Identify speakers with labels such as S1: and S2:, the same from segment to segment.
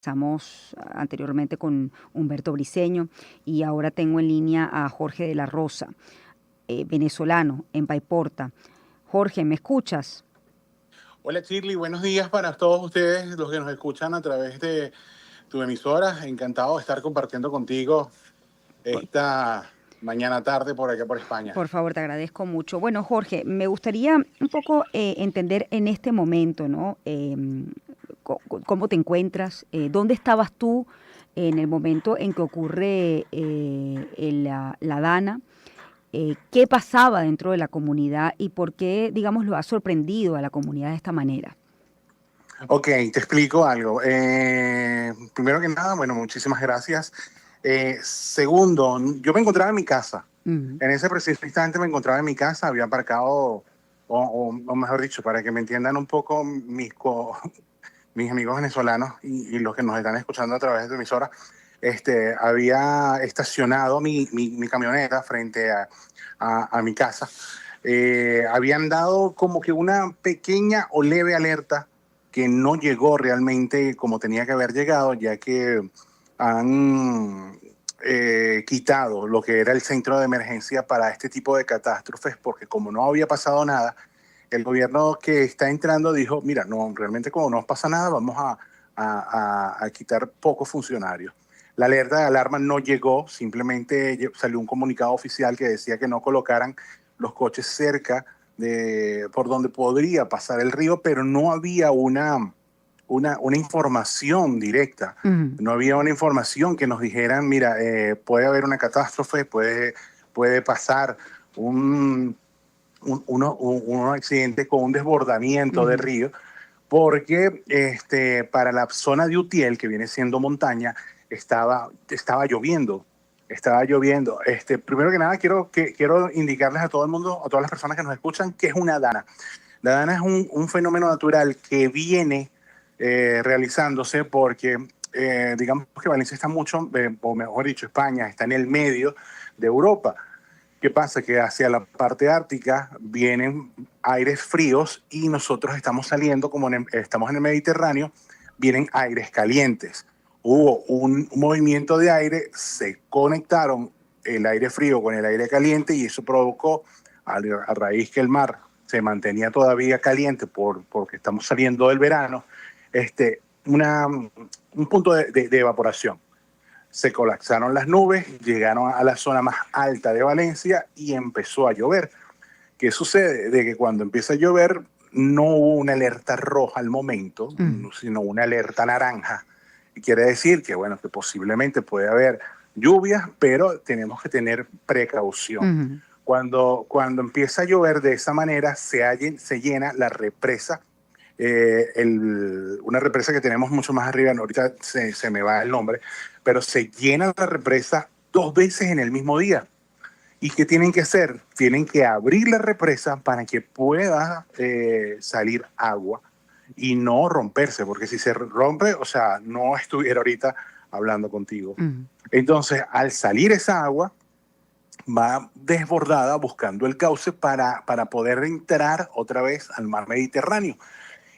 S1: Estamos anteriormente con Humberto Briceño y ahora tengo en línea a Jorge de la Rosa, venezolano, en Paiporta. Jorge, ¿me escuchas?
S2: Hola Shirley, buenos días para todos ustedes, los que nos escuchan a través de tu emisora. Encantado de estar compartiendo contigo
S1: Por,
S2: esta mañana tarde por acá por España.
S1: por favor, te agradezco mucho. Bueno, Jorge, me gustaría un poco entender en este momento, ¿no? ¿Cómo te encuentras? ¿Dónde estabas tú en el momento en que ocurre la Dana? ¿Qué pasaba dentro de la comunidad y por qué, digamos, lo ha sorprendido a la comunidad de esta manera?
S2: Ok, te explico algo. Primero que nada, bueno, muchísimas gracias. Segundo, yo me encontraba en mi casa.
S1: Ujú.
S2: En ese preciso instante me encontraba en mi casa, había aparcado, o mejor dicho, para que me entiendan un poco mis amigos venezolanos y los que nos están escuchando a través de tu emisora, había estacionado mi camioneta frente a mi casa. Habían dado como que una pequeña o leve alerta que no llegó realmente como tenía que haber llegado, ya que han quitado lo que era el centro de emergencia para este tipo de catástrofes, porque como no había pasado nada, el gobierno que está entrando dijo, mira, no, realmente como no pasa nada, vamos a quitar pocos funcionarios. La alerta de alarma no llegó, simplemente salió un comunicado oficial que decía que no colocaran los coches cerca de por donde podría pasar el río, pero no había una información directa,
S1: Ujú.
S2: no había una información que nos dijeran, mira, puede haber una catástrofe, puede pasar un, un accidente con un desbordamiento de
S1: Ujú.
S2: río, porque para la zona de Utiel, que viene siendo montaña, estaba lloviendo. Estaba lloviendo. Primero que nada, quiero indicarles a todo el mundo, a todas las personas que nos escuchan, qué es una dana. La dana es un fenómeno natural que viene realizándose porque, digamos que Valencia está mucho, o mejor dicho, España está en el medio de Europa. ¿Qué pasa? Que hacia la parte ártica vienen aires fríos y nosotros estamos saliendo, como estamos en el Mediterráneo, vienen aires calientes. Hubo un movimiento de aire, se conectaron el aire frío con el aire caliente y eso provocó, a raíz que el mar se mantenía todavía caliente porque estamos saliendo del verano, un punto de evaporación. Se colapsaron las nubes, llegaron a la zona más alta de Valencia y empezó a llover. ¿Qué sucede? De que cuando empieza a llover no hubo una alerta roja al momento,
S1: Ujú.
S2: sino una alerta naranja. Y quiere decir que, bueno, que posiblemente puede haber lluvias, pero tenemos que tener precaución.
S1: Ujú.
S2: Cuando empieza a llover de esa manera, se llena la represa, una represa que tenemos mucho más arriba, no, ahorita se me va el nombre, pero se llena la represa dos veces en el mismo día. ¿Y qué tienen que hacer? Tienen que abrir la represa para que pueda salir agua y no romperse, porque si se rompe, o sea, no estuviera ahorita hablando contigo.
S1: Ujú.
S2: Entonces, al salir esa agua, va desbordada buscando el cauce para poder entrar otra vez al mar Mediterráneo.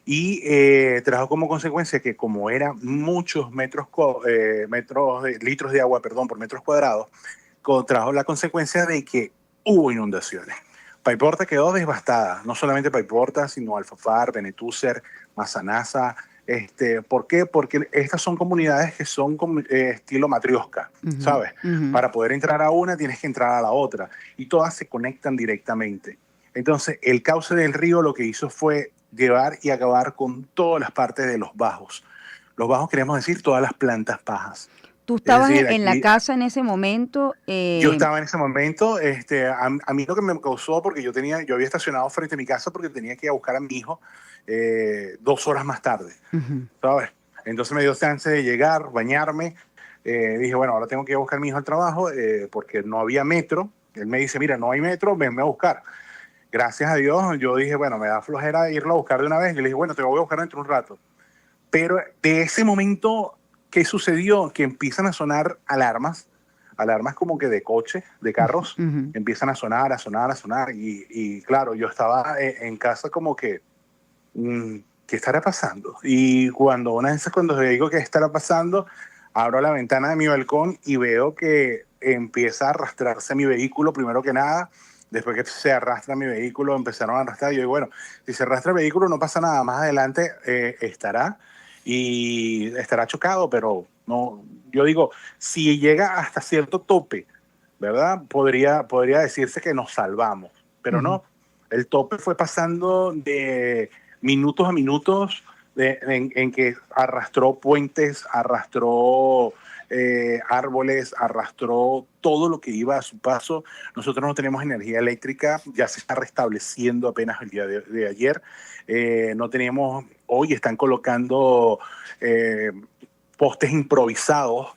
S2: Y trajo como consecuencia que como eran muchos litros de agua, perdón, por metros cuadrados, trajo la consecuencia de que hubo inundaciones. Paiporta quedó devastada, no solamente Paiporta, sino Alfafar, Benetúser, Mazanasa. ¿Por qué? Porque estas son comunidades que son estilo matriosca,
S1: Ujú.
S2: ¿sabes?
S1: Ujú.
S2: Para poder entrar a una tienes que entrar a la otra y todas se conectan directamente. Entonces, el cauce del río lo que hizo fue llevar y acabar con todas las partes de los bajos. Los bajos queremos decir todas las plantas bajas.
S1: Tú
S2: Es
S1: estabas
S2: decir,
S1: en la
S2: aquí
S1: casa en ese momento.
S2: yo estaba en ese momento, a mí lo que me causó, porque yo había estacionado frente a mi casa porque tenía que ir a buscar a mi hijo 2 horas más tarde,
S1: Ujú.
S2: ¿sabes? Entonces me dio chance de llegar, bañarme. Dije, bueno, ahora tengo que ir a buscar a mi hijo al trabajo porque no había metro. Él me dice, mira, no hay metro, venme a buscar. Gracias a Dios, yo dije, bueno, me da flojera irlo a buscar de una vez. Y le dije, bueno, te lo voy a buscar dentro de un rato. Pero de ese momento, ¿qué sucedió? Que empiezan a sonar alarmas como que de coches, de carros,
S1: Ujú.
S2: empiezan a sonar, a sonar, a sonar. Y claro, yo estaba en casa como que ¿qué estará pasando? Y cuando una vez cuando digo qué estará pasando, abro la ventana de mi balcón y veo que empieza a arrastrarse mi vehículo, primero que nada. Después que se arrastra mi vehículo, empezaron a arrastrar. Yo digo, bueno, si se arrastra el vehículo no pasa nada, más adelante estará chocado, pero no, yo digo, si llega hasta cierto tope, ¿verdad? Podría decirse que nos salvamos, pero
S1: Ujú.
S2: no, el tope fue pasando de minutos a minutos, en que arrastró puentes, arrastró árboles, arrastró todo lo que iba a su paso. Nosotros no tenemos energía eléctrica, ya se está restableciendo apenas el día de ayer. No teníamos, hoy están colocando eh, postes improvisados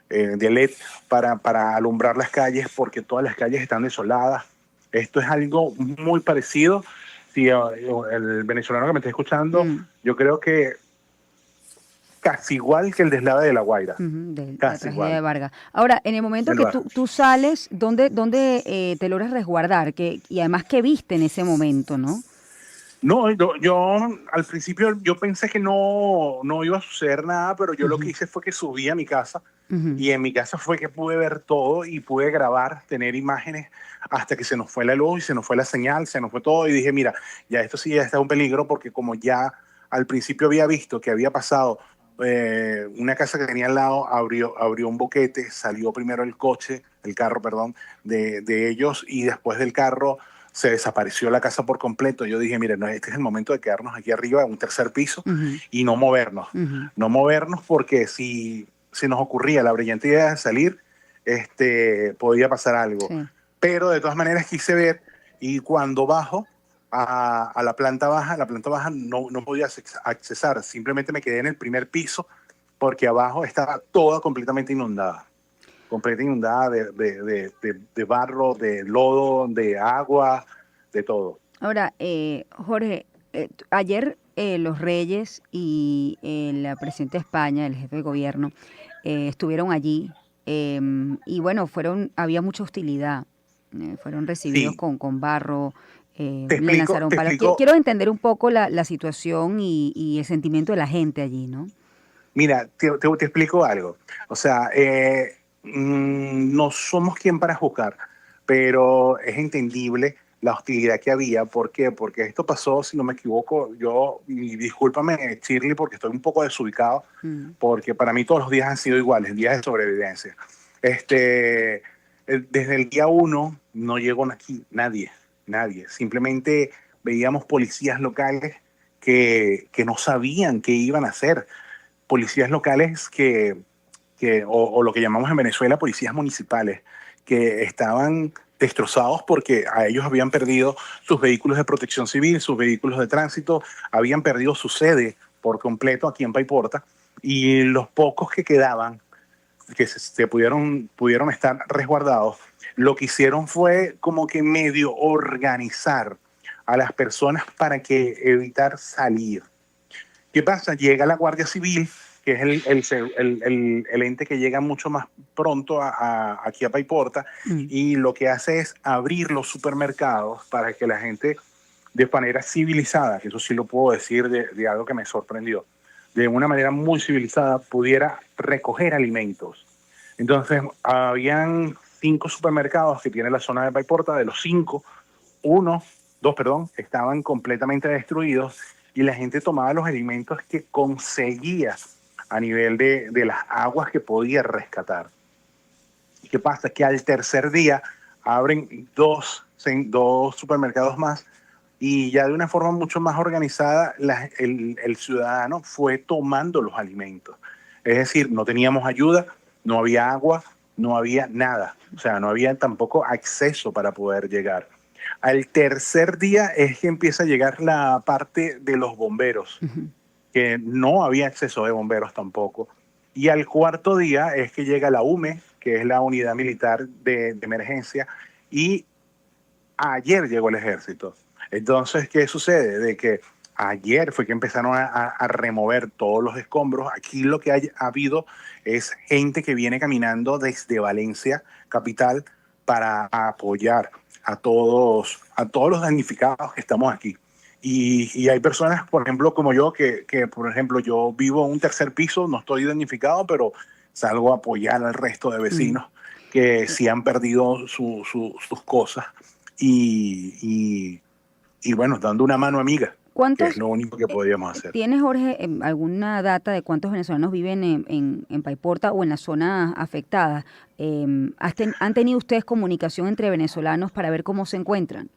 S2: de LED para alumbrar las calles porque todas las calles están desoladas. Esto es algo muy parecido. Si el venezolano que me está escuchando,
S1: Mm.
S2: yo creo que casi igual que el deslave de La Guaira,
S1: Ujú, de la
S2: casi
S1: tragedia de
S2: igual.
S1: Vargas. Ahora, en el momento
S2: Del
S1: que
S2: bar.
S1: tú sales, ¿dónde te logras resguardar? Y además, ¿qué viste en ese momento, no?
S2: No, yo al principio yo pensé que no iba a suceder nada, pero yo lo que
S1: Ujú,
S2: hice fue que subí a mi casa
S1: ujú,
S2: y en mi casa fue que pude ver todo y pude grabar, tener imágenes hasta que se nos fue la luz y se nos fue la señal, se nos fue todo y dije, mira, ya esto sí ya está un peligro porque como ya al principio había visto que había pasado una casa que tenía al lado, abrió un boquete, salió primero el carro, perdón, de ellos y después del carro se desapareció la casa por completo. Yo dije, mire, no, este es el momento de quedarnos aquí arriba, en un tercer piso,
S1: ujú,
S2: y no movernos.
S1: ujú.
S2: No movernos porque si nos ocurría la brillante idea de salir, podía pasar algo.
S1: Sí.
S2: Pero de todas maneras quise ver y cuando bajo a la planta baja no podía accesar, simplemente me quedé en el primer piso porque abajo estaba toda completamente inundada de barro, de lodo, de agua, de todo.
S1: Ahora, Jorge, ayer los reyes y el presidente de España, el jefe de gobierno, estuvieron allí y bueno, había mucha hostilidad. Fueron recibidos
S2: Sí,
S1: con barro, le lanzaron
S2: te
S1: palos.
S2: explico.
S1: Quiero entender un poco la situación y el sentimiento de la gente allí, ¿no?
S2: Mira, te explico algo. O sea, no somos quien para juzgar, pero es entendible la hostilidad que había. ¿Por qué? Porque esto pasó, si no me equivoco, y discúlpame, Shirley, porque estoy un poco desubicado,
S1: Mm,
S2: porque para mí todos los días han sido iguales, días de sobrevivencia. Desde el día uno no llegó aquí nadie. Simplemente veíamos policías locales que no sabían qué iban a hacer, policías locales o lo que llamamos en Venezuela policías municipales, que estaban destrozados porque a ellos habían perdido sus vehículos de protección civil, sus vehículos de tránsito, habían perdido su sede por completo aquí en Paiporta y los pocos que quedaban, que se pudieron estar resguardados, lo que hicieron fue como que medio organizar a las personas para que evitar salir. ¿Qué pasa? Llega la Guardia Civil, que es el ente que llega mucho más pronto aquí a Paiporta,
S1: mm.
S2: y lo que hace es abrir los supermercados para que la gente, de manera civilizada, que eso sí lo puedo decir de algo que me sorprendió, de una manera muy civilizada pudiera recoger alimentos. Entonces, habían 5 supermercados que tiene la zona de Paiporta, de los 5, uno, dos, perdón, estaban completamente destruidos y la gente tomaba los alimentos que conseguía a nivel de las aguas que podía rescatar. ¿Y qué pasa? Que al tercer día abren dos supermercados más y ya de una forma mucho más organizada el ciudadano fue tomando los alimentos. Es decir, no teníamos ayuda, no había agua, no había nada. O sea, no había tampoco acceso para poder llegar. Al tercer día es que empieza a llegar la parte de los bomberos, que no había acceso de bomberos tampoco. Y al cuarto día es que llega la UME, que es la unidad militar de emergencia, y ayer llegó el ejército. Entonces, ¿qué sucede? De que ayer fue que empezaron a remover todos los escombros. Aquí lo que ha habido es gente que viene caminando desde Valencia, capital, para apoyar a todos los damnificados que estamos aquí. Y hay personas, por ejemplo, como yo, que, por ejemplo, yo vivo en un tercer piso, no estoy identificado, pero salgo a apoyar al resto de
S1: Mm.
S2: vecinos que
S1: Eh,
S2: sí han perdido sus cosas y, y, y, bueno, dando una mano amiga, que es
S1: ¿Cuántos
S2: lo único que podíamos hacer.
S1: tienes, Jorge, alguna data de cuántos venezolanos viven en Paiporta o en la zona afectada? ¿Han tenido ustedes comunicación entre venezolanos para ver cómo se encuentran?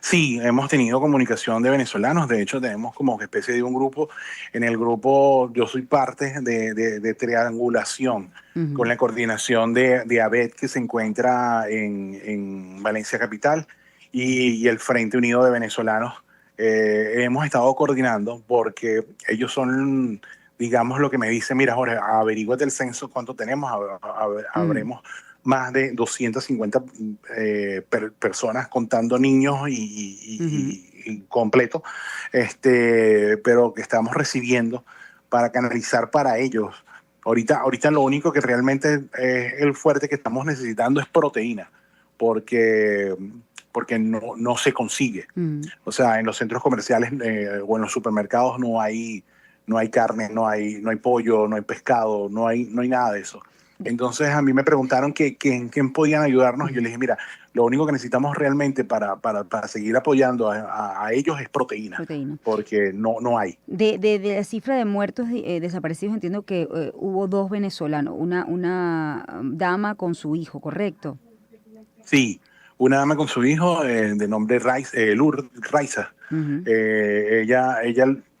S2: Sí, hemos tenido comunicación de venezolanos, de hecho tenemos como que especie de un grupo, en el grupo yo soy parte de triangulación con
S1: Ujú.
S2: la coordinación de ABET que se encuentra en Valencia Capital y el Frente Unido de Venezolanos. Hemos estado coordinando porque ellos son, digamos, lo que me dicen, mira Jorge, averíguate el censo, cuánto tenemos,
S1: Mm.
S2: habremos más de 250 personas contando niños
S1: Ujú.
S2: y completo, pero que estamos recibiendo para canalizar para ellos. Ahorita lo único que realmente es el fuerte que estamos necesitando es proteína, porque, porque no se consigue.
S1: Mm.
S2: O sea, en los centros comerciales o en los supermercados no hay carne, no hay pollo, no hay pescado, no hay nada de eso.
S1: De-
S2: Entonces a mí me preguntaron en quién podían ayudarnos y yo
S1: Ujú.
S2: les dije, mira, lo único que necesitamos realmente para seguir apoyando a ellos es proteína,
S1: Proteína.
S2: porque no hay.
S1: De la cifra de muertos desaparecidos, entiendo que hubo dos venezolanos, una dama con su hijo, ¿correcto?
S2: Sí, una dama con su hijo de nombre Lourdes Raiza.
S1: Ujú.
S2: Ella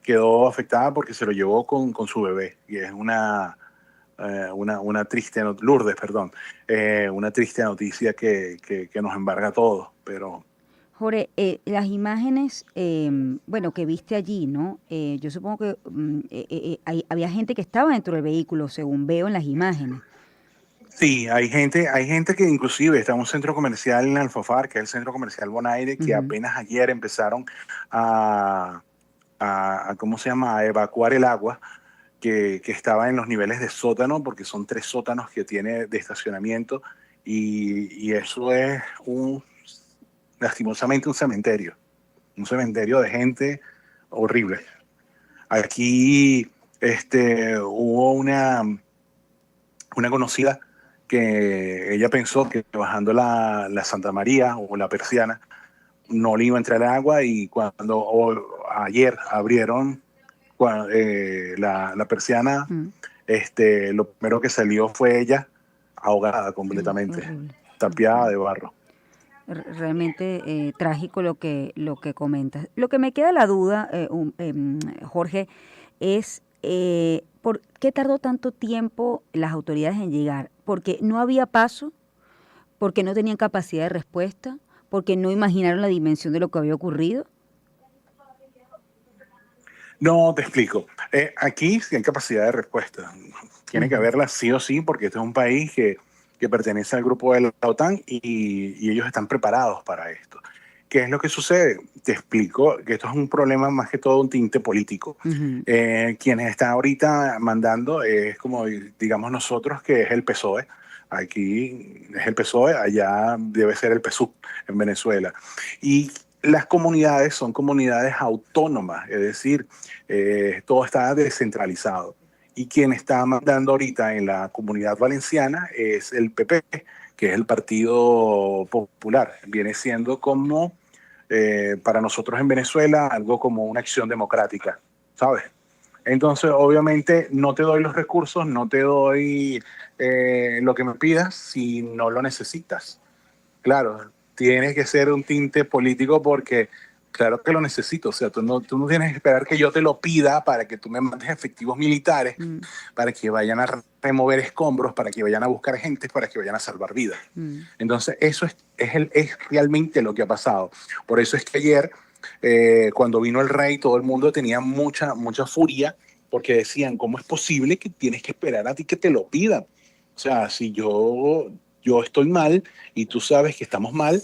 S2: quedó afectada porque se lo llevó con su bebé y es una triste, Lourdes, perdón, una triste noticia que nos embarga a todos, pero
S1: Jorge, las imágenes, bueno, que viste allí, ¿no? Yo supongo que había gente que estaba dentro del vehículo, según veo en las imágenes.
S2: sí, hay gente que inclusive está en un centro comercial en Alfafar, que es el centro comercial Bonaire, que
S1: Ujú.
S2: apenas ayer empezaron a, ¿cómo se llama?, a evacuar el agua que estaba en los niveles de sótano, porque son 3 sótanos que tiene de estacionamiento y eso es lastimosamente un cementerio de gente horrible. Aquí hubo una conocida que ella pensó que bajando la Santa María o la Persiana no le iba a entrar agua y ayer abrieron la persiana,
S1: Mm.
S2: lo primero que salió fue ella ahogada
S1: Ay, qué
S2: completamente,
S1: horrible.
S2: tapiada de barro.
S1: Realmente trágico lo que comentas. Lo que me queda la duda, Jorge, es ¿por qué tardó tanto tiempo las autoridades en llegar? ¿Porque no había paso? ¿Porque no tenían capacidad de respuesta? ¿Porque no imaginaron la dimensión de lo que había ocurrido?
S2: No, te explico. Aquí sí hay capacidad de respuesta. Tiene que
S1: Ujú.
S2: haberla sí o sí, porque este es un país que pertenece al grupo de la OTAN y ellos están preparados para esto. ¿Qué es lo que sucede? Te explico que esto es un problema más que todo un tinte político.
S1: Ujú.
S2: Quienes están ahorita mandando es como, digamos nosotros, que es el PSOE. Aquí es el PSOE, allá debe ser el PSUV en Venezuela. Y las comunidades son comunidades autónomas, es decir, todo está descentralizado. Y quien está mandando ahorita en la comunidad valenciana es el PP, que es el Partido Popular. Viene siendo como, para nosotros en Venezuela, algo como una acción democrática, ¿sabes? Entonces, obviamente, no te doy los recursos, no te doy lo que me pidas si no lo necesitas. Claro, tiene que ser un tinte político porque claro que lo necesito. O sea, tú no tienes que esperar que yo te lo pida para que tú me mandes efectivos militares,
S1: Mm.
S2: para que vayan a remover escombros, para que vayan a buscar gente, para que vayan a salvar vidas.
S1: Mm.
S2: Entonces, eso es realmente lo que ha pasado. Por eso es que ayer, cuando vino el rey, todo el mundo tenía mucha furia porque decían, ¿cómo es posible que tienes que esperar a ti que te lo pidan? O sea, si yo estoy mal y tú sabes que estamos mal,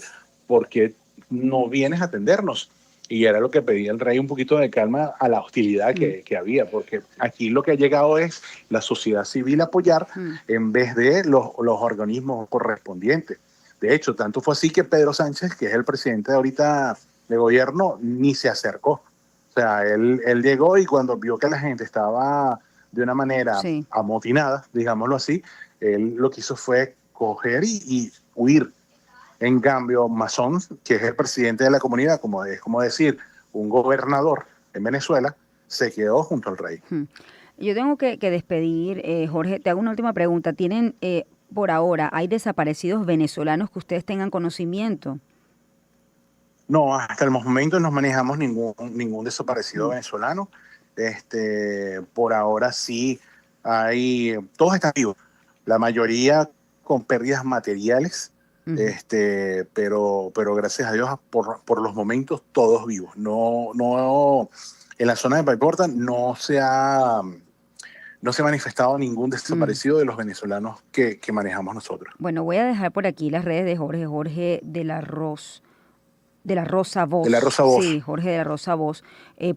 S2: ¿por qué no vienes a atendernos? Y era lo que pedía el rey, un poquito de calma a la hostilidad
S1: Mm.
S2: que había, porque aquí lo que ha llegado es la sociedad civil a apoyar
S1: Mm.
S2: en vez de los organismos correspondientes. De hecho, tanto fue así que Pedro Sánchez, que es el presidente de ahorita de gobierno ni se acercó. O sea, él llegó y cuando vio que la gente estaba de una manera
S1: Sí.
S2: amotinada, digámoslo así, él lo que hizo fue coger y huir. En cambio, Masson, que es el presidente de la comunidad, como es como decir un gobernador en Venezuela, se quedó junto al rey.
S1: Yo tengo que despedir, Jorge, te hago una última pregunta. ¿Tienen, por ahora, hay desaparecidos venezolanos que ustedes tengan conocimiento?
S2: No, hasta el momento no manejamos ningún desaparecido
S1: Mm,
S2: venezolano. Por ahora sí todos están vivos. La mayoría con pérdidas materiales,
S1: ujú.
S2: pero gracias a Dios por los momentos todos vivos. No, en la zona de Paiporta no se ha manifestado ningún
S1: Mm.
S2: desaparecido de los venezolanos que manejamos nosotros.
S1: Bueno, voy a dejar por aquí las redes de Jorge, de la Rosa
S2: De la
S1: Voz,
S2: Rosa
S1: sí,
S2: Voz.
S1: Jorge de la Rosa Voz.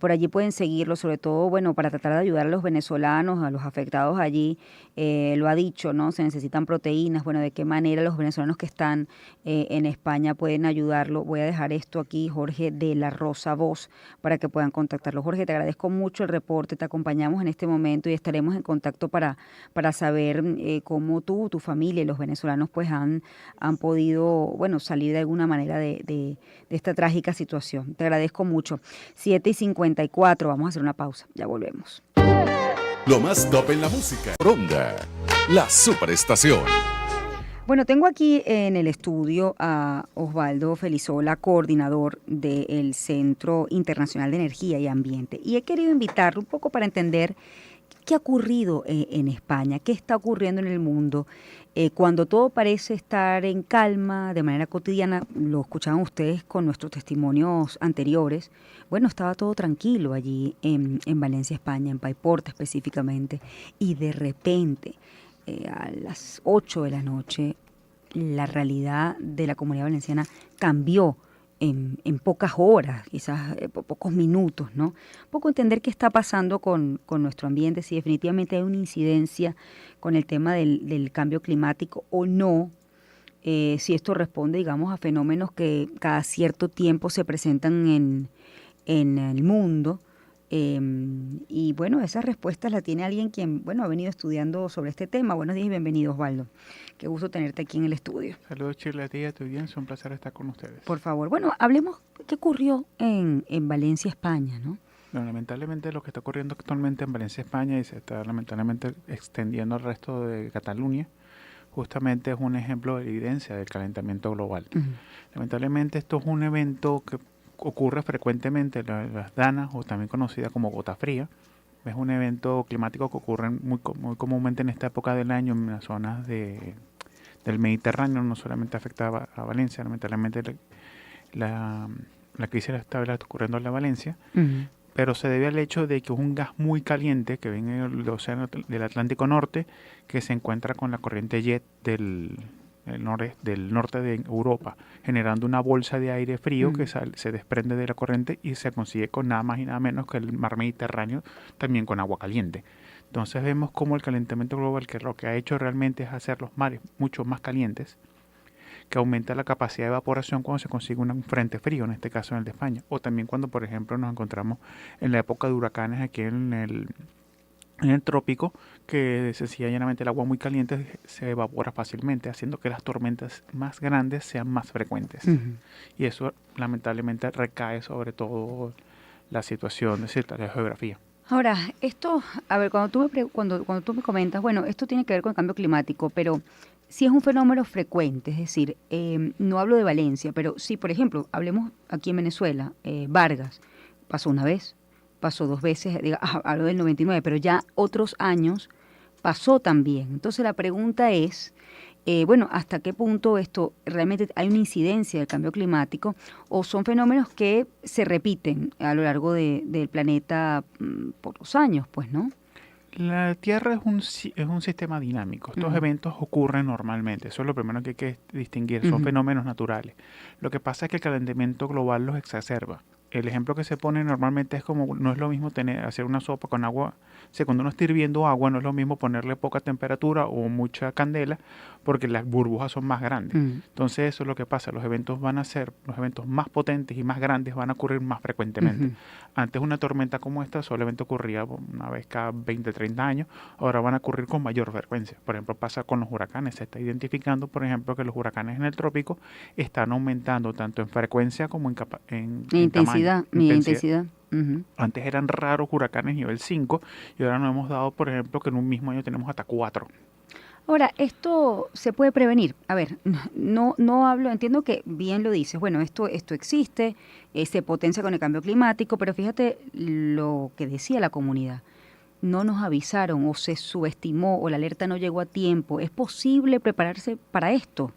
S1: Por allí pueden seguirlo, sobre todo, bueno, para tratar de ayudar a los venezolanos, a los afectados allí. Lo ha dicho, ¿no? Se necesitan proteínas. Bueno, ¿de qué manera los venezolanos que están en España pueden ayudarlo? Voy a dejar esto aquí, Jorge de la Rosa Voz, para que puedan contactarlo. Jorge, te agradezco mucho el reporte, te acompañamos en este momento y estaremos en contacto para saber cómo tú, tu familia y los venezolanos pues han podido, bueno, salir de alguna manera de esta trágica situación. Te agradezco mucho. 7:54, vamos a hacer una pausa, ya volvemos.
S3: Lo más top en la música. Ronda, la superestación.
S1: Bueno, tengo aquí en el estudio a Osvaldo Felizola, coordinador del Centro Internacional de Energía y Ambiente, y he querido invitarlo un poco para entender qué ha ocurrido en España, qué está ocurriendo en el mundo. Cuando todo parece estar en calma, de manera cotidiana, lo escuchaban ustedes con nuestros testimonios anteriores, bueno, estaba todo tranquilo allí en Valencia, España, en Paiporta específicamente, y de repente, a las 8 de la noche, la realidad de la comunidad valenciana cambió en pocas horas, quizás pocos minutos, ¿no? Un poco entender qué está pasando con nuestro ambiente, si definitivamente hay una incidencia con el tema del cambio climático o no, si esto responde, digamos, a fenómenos que cada cierto tiempo se presentan en el mundo. Y bueno, esas respuestas las tiene alguien quien, bueno, ha venido estudiando sobre este tema. Buenos días y bienvenido, Osvaldo. Qué gusto tenerte aquí en el estudio.
S4: Saludos, Chile, a ti y a tu audiencia. Un placer estar con ustedes.
S1: Por favor, bueno, hablemos qué ocurrió en Valencia, España, ¿no?
S4: Bueno, lamentablemente lo que está ocurriendo actualmente en Valencia, España, y se está lamentablemente extendiendo al resto de Cataluña, justamente es un ejemplo de evidencia del calentamiento global.
S1: Ujú.
S4: Lamentablemente esto es un evento que ocurre frecuentemente en las danas, o también conocida como gota fría. Es un evento climático que ocurre muy comúnmente en esta época del año en las zonas del Mediterráneo. No solamente afecta a Valencia, lamentablemente la crisis está ocurriendo en la Valencia,
S1: Ujú.
S4: pero se debe al hecho de que es un gas muy caliente que viene del océano del Atlántico Norte, que se encuentra con la corriente jet del norte de Europa, generando una bolsa de aire frío que se desprende de la corriente y se consigue con nada más y nada menos que el mar Mediterráneo, también con agua caliente. Entonces vemos cómo el calentamiento global, que lo que ha hecho realmente es hacer los mares mucho más calientes, que aumenta la capacidad de evaporación cuando se consigue un frente frío, en este caso en el de España, o también cuando, por ejemplo, nos encontramos en la época de huracanes aquí en el trópico, que sencillamente el agua muy caliente se evapora fácilmente, haciendo que las tormentas más grandes sean más frecuentes.
S1: Ujú.
S4: Y eso lamentablemente recae sobre todo la situación de cierta geografía.
S1: Ahora, esto, a ver, cuando tú me comentas, bueno, esto tiene que ver con el cambio climático, pero si es un fenómeno frecuente, es decir, no hablo de Valencia, pero sí, por ejemplo, hablemos aquí en Venezuela, Vargas, pasó una vez, pasó dos veces, hablo del 99, pero ya otros años pasó también. Entonces la pregunta es, bueno, ¿hasta qué punto esto realmente hay una incidencia del cambio climático o son fenómenos que se repiten a lo largo del planeta por los años, pues, ¿no?
S4: La Tierra es un sistema dinámico. Estos eventos ocurren normalmente. Eso es lo primero que hay que distinguir. Son fenómenos naturales. Lo que pasa es que el calentamiento global los exacerba. el ejemplo que se pone normalmente es como, no es lo mismo hacer una sopa con agua, o sea, cuando uno está hirviendo agua, no es lo mismo ponerle poca temperatura o mucha candela, porque las burbujas son más grandes.
S1: Mm.
S4: Entonces eso es lo que pasa, los eventos más potentes y más grandes van a ocurrir más frecuentemente.
S1: Ujú.
S4: Antes una tormenta como esta solamente ocurría una vez cada 20, 30 años, ahora van a ocurrir con mayor frecuencia. Por ejemplo, pasa con los huracanes, se está identificando, por ejemplo, que los huracanes en el trópico están aumentando tanto en frecuencia como en tamaño,
S1: Mi
S4: intensidad.
S1: intensidad. Ujú.
S4: Antes eran raros huracanes nivel 5 y ahora nos hemos dado, por ejemplo, que en un mismo año tenemos hasta 4.
S1: Ahora, esto se puede prevenir. A ver, no hablo, entiendo que bien lo dices. Bueno, esto existe, se potencia con el cambio climático, pero fíjate lo que decía la comunidad. No nos avisaron o se subestimó o la alerta no llegó a tiempo. ¿Es posible prepararse para esto?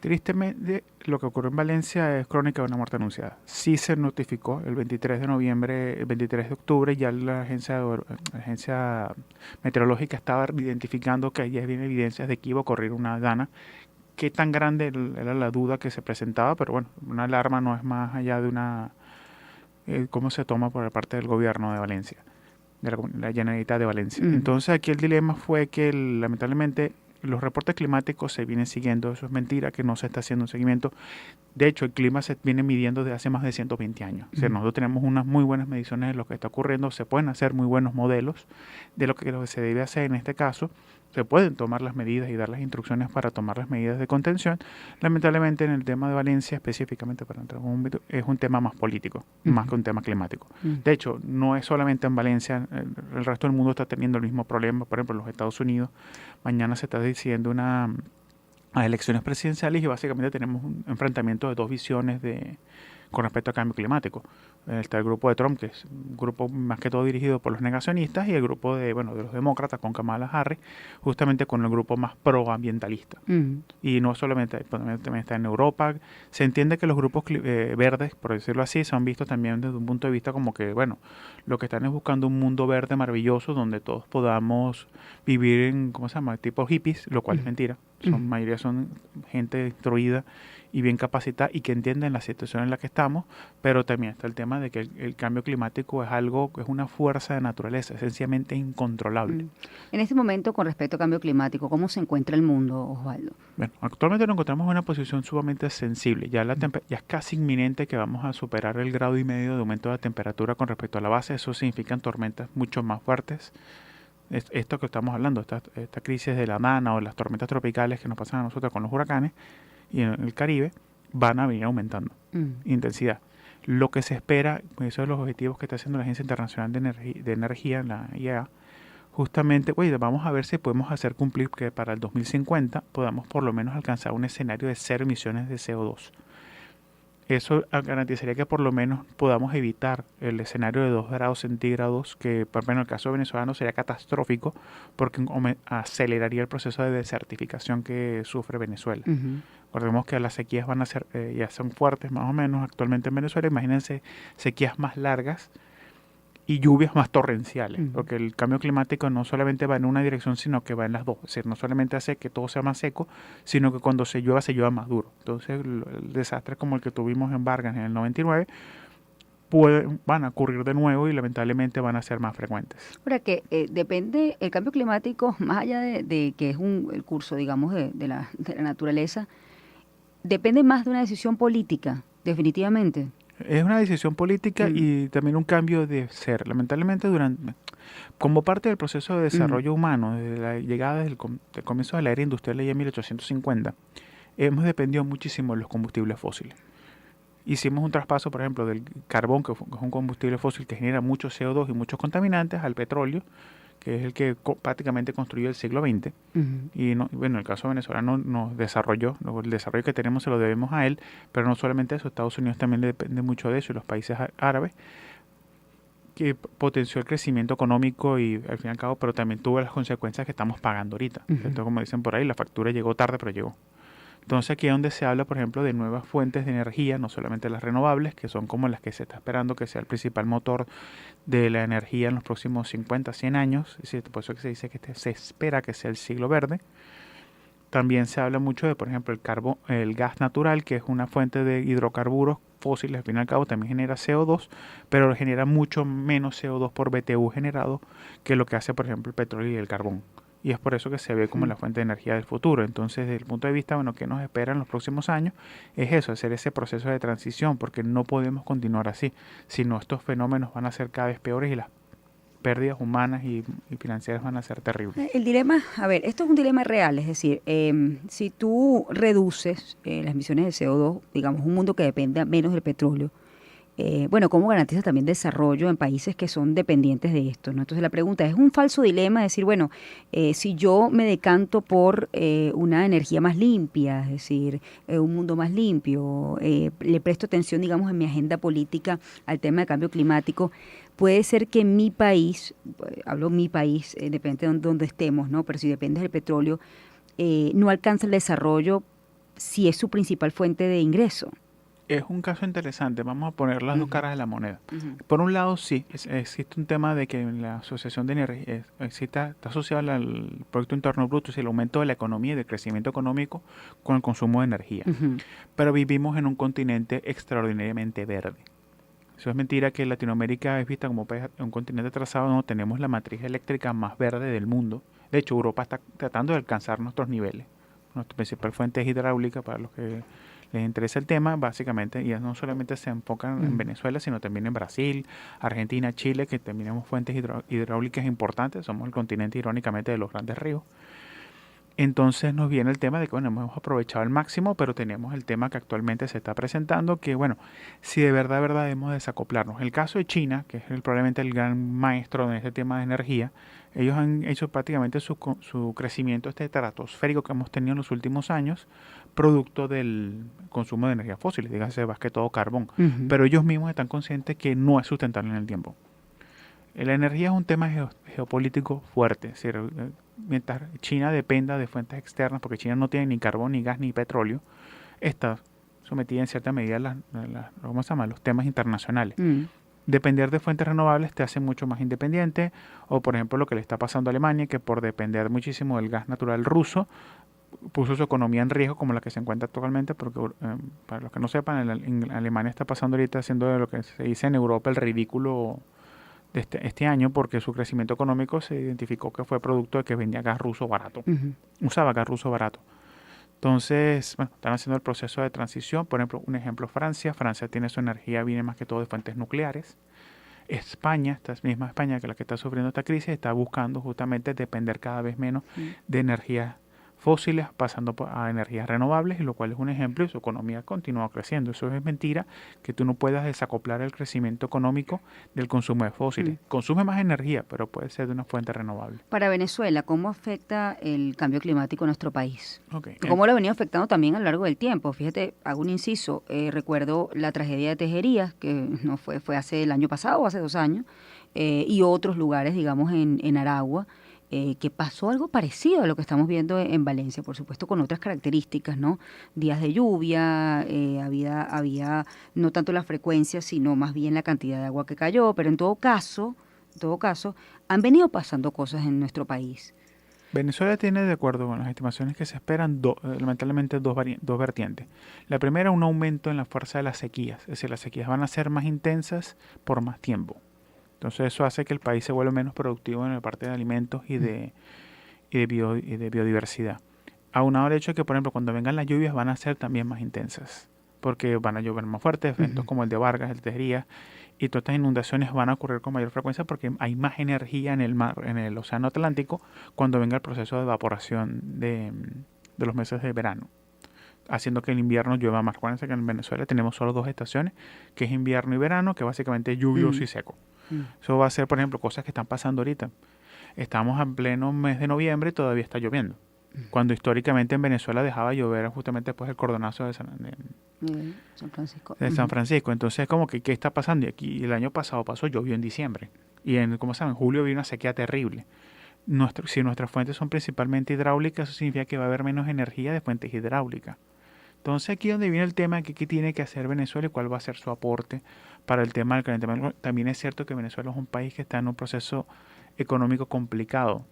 S4: Tristemente, lo que ocurrió en Valencia es crónica de una muerte anunciada. Sí se notificó el 23 de noviembre, el 23 de octubre, ya la agencia meteorológica estaba identificando que ya había evidencias de que iba a ocurrir una dana. Qué tan grande era la duda que se presentaba, pero bueno, una alarma no es más allá de cómo se toma por parte del gobierno de Valencia, de la Generalitat de Valencia.
S1: Mm.
S4: Entonces aquí el dilema fue que lamentablemente los reportes climáticos se vienen siguiendo, eso es mentira, que no se está haciendo un seguimiento. De hecho, el clima se viene midiendo desde hace más de 120 años. O sea, nosotros tenemos unas muy buenas mediciones de lo que está ocurriendo, se pueden hacer muy buenos modelos de lo que se debe hacer en este caso, se pueden tomar las medidas y dar las instrucciones para tomar las medidas de contención. Lamentablemente en el tema de Valencia, específicamente para entrar en un ámbito, es un tema más político, más que un tema climático. De hecho, no es solamente en Valencia, el resto del mundo está teniendo el mismo problema. Por ejemplo, en los Estados Unidos, mañana se está decidiendo a elecciones presidenciales y básicamente tenemos un enfrentamiento de dos visiones con respecto al cambio climático. Está el grupo de Trump, que es un grupo más que todo dirigido por los negacionistas, y el grupo de los demócratas con Kamala Harris, justamente con el grupo más proambientalista. Y no solamente, también está en Europa. Se entiende que los grupos verdes, por decirlo así, se han visto también desde un punto de vista como que, bueno, lo que están es buscando un mundo verde maravilloso donde todos podamos vivir en, ¿cómo se llama?, tipo hippies, lo cual es mentira. Mayoría son gente instruida y bien capacitada y que entienden la situación en la que estamos, pero también está el tema de que el cambio climático es algo, es una fuerza de naturaleza, esencialmente incontrolable.
S1: En este momento, con respecto al cambio climático, ¿cómo se encuentra el mundo, Osvaldo?
S4: Bueno, actualmente nos encontramos en una posición sumamente sensible. Ya es casi inminente que vamos a superar el 1,5 grados de aumento de la temperatura con respecto a la base. Eso significa tormentas mucho más fuertes. Esto que estamos hablando, esta crisis de la Dana o las tormentas tropicales que nos pasan a nosotros con los huracanes y en el Caribe, van a venir aumentando intensidad. Lo que se espera, esos son los objetivos que está haciendo la Agencia Internacional de Energía, la IEA, justamente, vamos a ver si podemos hacer cumplir que para el 2050 podamos por lo menos alcanzar un escenario de 0 emisiones de CO2. Eso garantizaría que por lo menos podamos evitar el escenario de 2 grados centígrados, que por ejemplo en el caso venezolano sería catastrófico porque aceleraría el proceso de desertificación que sufre Venezuela. Recordemos que las sequías van a ser, ya son fuertes más o menos actualmente en Venezuela. Imagínense sequías más largas y lluvias más torrenciales, porque el cambio climático no solamente va en una dirección, sino que va en las dos. Es decir, no solamente hace que todo sea más seco, sino que cuando se llueva más duro. Entonces, el desastre como el que tuvimos en Vargas en el 99 van a ocurrir de nuevo y lamentablemente van a ser más frecuentes.
S1: Ahora que depende, el cambio climático, más allá de que es el curso, digamos, de la naturaleza, depende más de una decisión política, definitivamente.
S4: Es una decisión política y también un cambio de ser. Lamentablemente, como parte del proceso de desarrollo humano, desde la llegada del comienzo de la era industrial en 1850, hemos dependido muchísimo de los combustibles fósiles. Hicimos un traspaso, por ejemplo, del carbón, que es un combustible fósil que genera mucho CO2 y muchos contaminantes, al petróleo, que es el que prácticamente construyó el siglo XX. Y bueno, el caso venezolano nos desarrolló, el desarrollo que tenemos se lo debemos a él, pero no solamente eso, Estados Unidos también depende mucho de eso, y los países árabes, que potenció el crecimiento económico y al fin y al cabo, pero también tuvo las consecuencias que estamos pagando ahorita. Entonces, como dicen por ahí, la factura llegó tarde, pero llegó. Entonces aquí es donde se habla, por ejemplo, de nuevas fuentes de energía, no solamente las renovables, que son como las que se está esperando que sea el principal motor de la energía en los próximos 50, 100 años, por eso que se dice que se espera que sea el siglo verde. También se habla mucho de, por ejemplo, el gas natural, que es una fuente de hidrocarburos fósiles, al fin y al cabo también genera CO2, pero genera mucho menos CO2 por BTU generado que lo que hace, por ejemplo, el petróleo y el carbón. Y es por eso que se ve como la fuente de energía del futuro. Entonces, desde el punto de vista, bueno, ¿qué nos espera en los próximos años? Es eso, hacer ese proceso de transición, porque no podemos continuar así, sino estos fenómenos van a ser cada vez peores y las pérdidas humanas y financieras van a ser terribles.
S1: El dilema, a ver, esto es un dilema real, es decir, si tú reduces las emisiones de CO2, digamos, un mundo que dependa menos del petróleo, bueno, ¿cómo garantizas también desarrollo en países que son dependientes de esto? ¿No? Entonces la pregunta es un falso dilema, decir, bueno, si yo me decanto por una energía más limpia, es decir, un mundo más limpio, le presto atención, digamos, en mi agenda política al tema de cambio climático, puede ser que mi país, hablo mi país, depende de donde estemos, ¿no? Pero si depende del petróleo, no alcanza el desarrollo si es su principal fuente de ingreso.
S4: Es un caso interesante, vamos a poner las dos caras de la moneda.
S1: Ujú.
S4: Por un lado, sí, existe un tema de que en la asociación de energía está asociado al Producto Interno Bruto, es el aumento de la economía y del crecimiento económico con el consumo de energía.
S1: Ujú.
S4: Pero vivimos en un continente extraordinariamente verde. Eso es mentira que Latinoamérica es vista como un continente atrasado, no tenemos la matriz eléctrica más verde del mundo. De hecho, Europa está tratando de alcanzar nuestros niveles. Nuestra principal fuente es hidráulica, para los que les interesa el tema, básicamente, y no solamente se enfocan en Venezuela, sino también en Brasil, Argentina, Chile, que también tenemos fuentes hidráulicas importantes, somos el continente irónicamente de los grandes ríos. Entonces nos viene el tema de que, bueno, hemos aprovechado al máximo, pero tenemos el tema que actualmente se está presentando, que, bueno, si de verdad debemos desacoplarnos. El caso de China, que es probablemente el gran maestro en este tema de energía, ellos han hecho prácticamente su crecimiento estratosférico que hemos tenido en los últimos años, producto del consumo de energía fósil, dígase más que todo carbón.
S1: Ujú.
S4: Pero ellos mismos están conscientes que no es sustentable en el tiempo. La energía es un tema geopolítico fuerte, es decir, mientras China dependa de fuentes externas, porque China no tiene ni carbón, ni gas, ni petróleo, está sometida en cierta medida ¿cómo se llama? Los temas internacionales.
S1: Mm.
S4: Depender de fuentes renovables te hace mucho más independiente, o por ejemplo lo que le está pasando a Alemania, que por depender muchísimo del gas natural ruso, puso su economía en riesgo como la que se encuentra actualmente, porque para los que no sepan, en Alemania está pasando ahorita haciendo lo que se dice en Europa el ridículo de este año, porque su crecimiento económico se identificó que fue producto de que vendía gas ruso barato,
S1: Ujú.
S4: usaba gas ruso barato. Entonces, bueno, están haciendo el proceso de transición. Por ejemplo, un ejemplo, Francia. Francia tiene su energía, viene más que todo de fuentes nucleares. España, esta misma España que la que está sufriendo esta crisis, está buscando justamente depender cada vez menos de energías fósiles, pasando a energías renovables, y lo cual es un ejemplo, y su economía continúa creciendo. Eso es mentira, que tú no puedas desacoplar el crecimiento económico del consumo de fósiles. Consume más energía, pero puede ser de una fuente renovable.
S1: Para Venezuela, ¿cómo afecta el cambio climático a nuestro país?
S4: Okay.
S1: ¿Cómo lo ha venido afectando también a lo largo del tiempo? Fíjate, hago un inciso, recuerdo la tragedia de Tejerías, que no fue hace el año pasado o hace 2 años, y otros lugares, digamos, en Aragua, que pasó algo parecido a lo que estamos viendo en Valencia, por supuesto con otras características, ¿no? Días de lluvia, había no tanto la frecuencia, sino más bien la cantidad de agua que cayó, pero en todo caso, han venido pasando cosas en nuestro país.
S4: Venezuela tiene, de acuerdo con las estimaciones que se esperan, lamentablemente dos vertientes. La primera, un aumento en la fuerza de las sequías, es decir, las sequías van a ser más intensas por más tiempo. Entonces eso hace que el país se vuelva menos productivo en la parte de alimentos y de biodiversidad. Aunado al hecho de que, por ejemplo, cuando vengan las lluvias van a ser también más intensas, porque van a llover más fuertes, eventos como el de Vargas, el de Tejerías, y todas estas inundaciones van a ocurrir con mayor frecuencia porque hay más energía en el mar, en el océano Atlántico, cuando venga el proceso de evaporación de los meses de verano, haciendo que el invierno llueva más. Acuérdense que en Venezuela tenemos solo 2 estaciones, que es invierno y verano, que básicamente es lluvioso y seco. Eso va a ser, por ejemplo, cosas que están pasando ahorita. Estamos en pleno mes de noviembre y todavía está lloviendo, cuando históricamente en Venezuela dejaba llover justamente después del cordonazo de
S1: San Francisco.
S4: San Francisco. Entonces, como que, ¿qué está pasando? Y aquí el año pasado llovió en diciembre. Y como saben, en julio había una sequía terrible. Si nuestras fuentes son principalmente hidráulicas, eso significa que va a haber menos energía de fuentes hidráulicas. Entonces, aquí es donde viene el tema de qué tiene que hacer Venezuela y cuál va a ser su aporte para el tema del calentamiento. También es cierto que Venezuela es un país que está en un proceso económico complicado.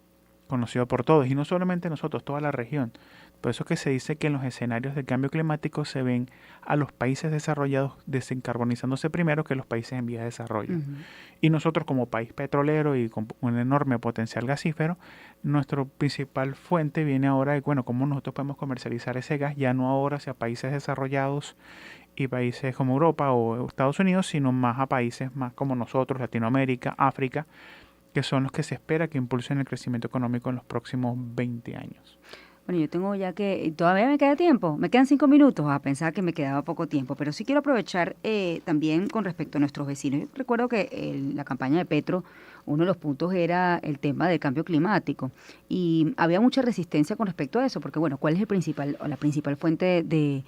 S4: conocido por todos, y no solamente nosotros, toda la región. Por eso es que se dice que en los escenarios del cambio climático se ven a los países desarrollados desencarbonizándose primero que los países en vías de desarrollo.
S1: Ujú.
S4: Y nosotros como país petrolero y con un enorme potencial gasífero, nuestra principal fuente viene ahora de, bueno, cómo nosotros podemos comercializar ese gas, ya no ahora hacia países desarrollados y países como Europa o Estados Unidos, sino más a países más como nosotros, Latinoamérica, África, que son los que se espera que impulsen el crecimiento económico en los próximos 20 años.
S1: Bueno, yo tengo ya que, todavía me queda tiempo, me quedan 5 minutos, a pensar que me quedaba poco tiempo, pero sí quiero aprovechar también con respecto a nuestros vecinos. Yo recuerdo que la campaña de Petro, uno de los puntos era el tema del cambio climático y había mucha resistencia con respecto a eso, porque bueno, ¿cuál es el principal o la principal fuente de,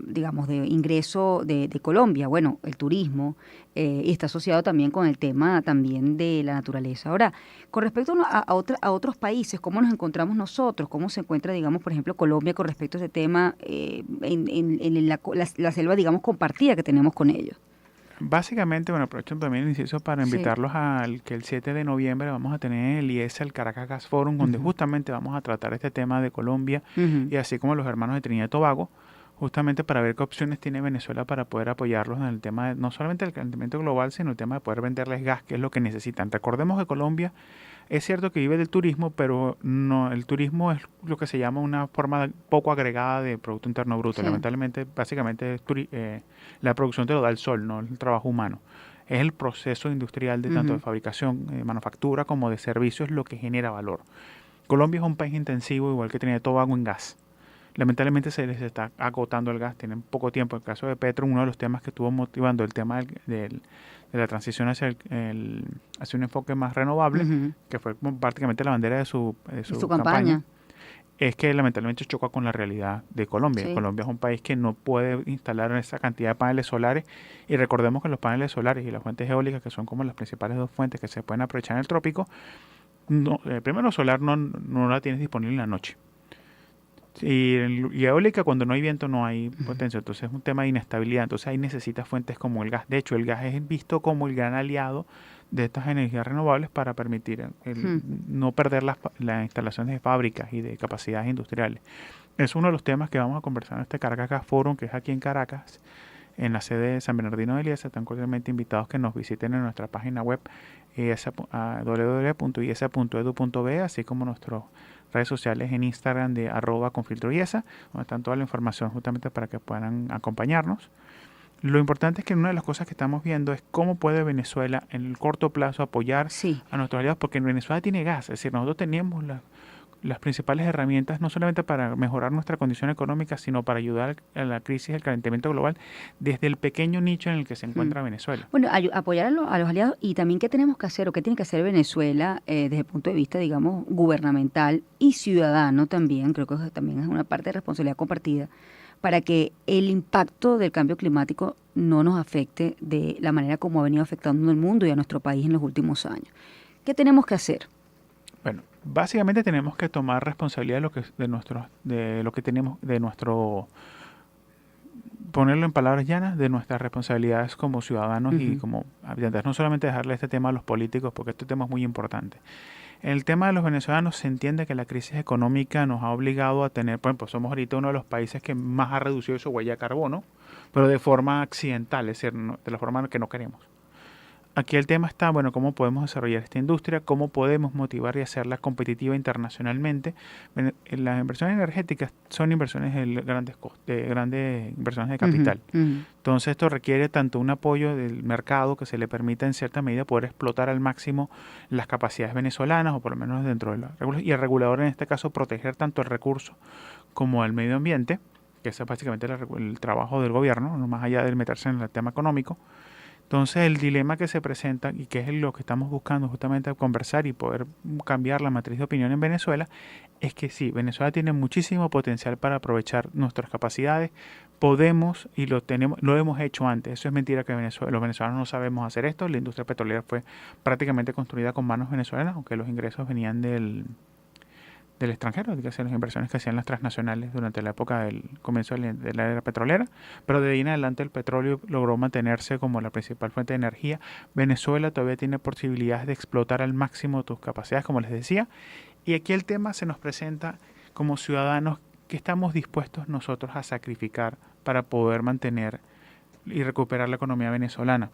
S1: digamos, de ingreso de Colombia? Bueno, el turismo, y está asociado también con el tema también de la naturaleza. Ahora, con respecto a otros países, ¿cómo nos encontramos nosotros? ¿Cómo se encuentra, digamos, por ejemplo, Colombia con respecto a ese tema en la selva, digamos, compartida que tenemos con ellos?
S4: Básicamente, bueno, aprovecho también el inciso para
S1: Sí.
S4: invitarlos al que el 7 de noviembre vamos a tener el IESA, el Caracas Gas Forum, donde
S1: Ujú.
S4: justamente vamos a tratar este tema de Colombia
S1: Ujú.
S4: y así como los hermanos de Trinidad y Tobago, justamente para ver qué opciones tiene Venezuela para poder apoyarlos en el tema no solamente del calentamiento global, sino el tema de poder venderles gas, que es lo que necesitan. Recordemos que Colombia es cierto que vive del turismo, pero no, el turismo es lo que se llama una forma poco agregada de Producto Interno Bruto.
S1: Sí.
S4: Lamentablemente, básicamente, la producción te lo da el sol, no el trabajo humano. Es el proceso industrial de tanto de
S1: Ujú.
S4: fabricación, manufactura, como de servicios lo que genera valor. Colombia es un país intensivo, igual que Trinidad y Tobago, en gas. Lamentablemente se les está agotando el gas, tienen poco tiempo. En el caso de Petro, uno de los temas que estuvo motivando el tema de la transición hacia un enfoque más renovable,
S1: Ujú.
S4: que fue como prácticamente la bandera de su
S1: Y su
S4: campaña,
S1: campaña.
S4: es que lamentablemente choca con la realidad de Colombia.
S1: Sí.
S4: Colombia es un país que no puede instalar esa cantidad de paneles solares, y recordemos que los paneles solares y las fuentes eólicas, que son como las principales dos fuentes que se pueden aprovechar en el trópico, no, primero solar no la tienes disponible en la noche. Y eólica, cuando no hay viento no hay potencia, entonces es un tema de inestabilidad, entonces ahí necesitas fuentes como el gas. De hecho, el gas es visto como el gran aliado de estas energías renovables para permitir
S1: Ujú.
S4: no perder las instalaciones de fábricas y de capacidades industriales. Es uno de los temas que vamos a conversar en este Caracas Gas Forum, que es aquí en Caracas, en la sede de San Bernardino de Eliezer. Están cordialmente invitados que nos visiten en nuestra página web www.iesa.edu.be, así como nuestras redes sociales en Instagram de @confiltroiesa, donde están toda la información justamente para que puedan acompañarnos. Lo importante es que una de las cosas que estamos viendo es cómo puede Venezuela en el corto plazo apoyar
S1: Sí.
S4: a nuestros aliados, porque Venezuela tiene gas, es decir, nosotros teníamos las principales herramientas no solamente para mejorar nuestra condición económica, sino para ayudar a la crisis del calentamiento global desde el pequeño nicho en el que se
S1: Mm.
S4: encuentra Venezuela.
S1: Bueno, apoyar a los aliados y también qué tenemos que hacer o qué tiene que hacer Venezuela desde el punto de vista, digamos, gubernamental y ciudadano también, creo que eso también es una parte de responsabilidad compartida, para que el impacto del cambio climático no nos afecte de la manera como ha venido afectando al mundo y a nuestro país en los últimos años. ¿Qué tenemos que hacer?
S4: Bueno, básicamente tenemos que tomar responsabilidad de lo que tenemos, de nuestro, ponerlo en palabras llanas, de nuestras responsabilidades como ciudadanos y
S1: Ujú.
S4: como habitantes. No solamente dejarle este tema a los políticos, porque este tema es muy importante. En el tema de los venezolanos se entiende que la crisis económica nos ha obligado a tener, por ejemplo, somos ahorita uno de los países que más ha reducido su huella de carbono, pero de forma accidental, es decir, de la forma que no queremos. Aquí el tema está, bueno, cómo podemos desarrollar esta industria, cómo podemos motivar y hacerla competitiva internacionalmente. Las inversiones energéticas son inversiones de grandes inversiones de
S1: Ujú.
S4: capital.
S1: Ujú.
S4: Entonces esto requiere tanto un apoyo del mercado que se le permita en cierta medida poder explotar al máximo las capacidades venezolanas, o por lo menos dentro de la regulación, y el regulador en este caso proteger tanto el recurso como el medio ambiente, que ese es básicamente el trabajo del gobierno, no más allá de meterse en el tema económico. Entonces el dilema que se presenta y que es lo que estamos buscando justamente conversar y poder cambiar la matriz de opinión en Venezuela es que sí, Venezuela tiene muchísimo potencial para aprovechar nuestras capacidades, podemos y lo tenemos, lo hemos hecho antes. Eso es mentira que los venezolanos no sabemos hacer esto. La industria petrolera fue prácticamente construida con manos venezolanas, aunque los ingresos venían del del extranjero, dígase las inversiones que hacían las transnacionales durante la época del comienzo de la era petrolera, pero de ahí en adelante el petróleo logró mantenerse como la principal fuente de energía. Venezuela todavía tiene posibilidades de explotar al máximo tus capacidades, como les decía, y aquí el tema se nos presenta como ciudadanos que estamos dispuestos nosotros a sacrificar para poder mantener y recuperar la economía venezolana.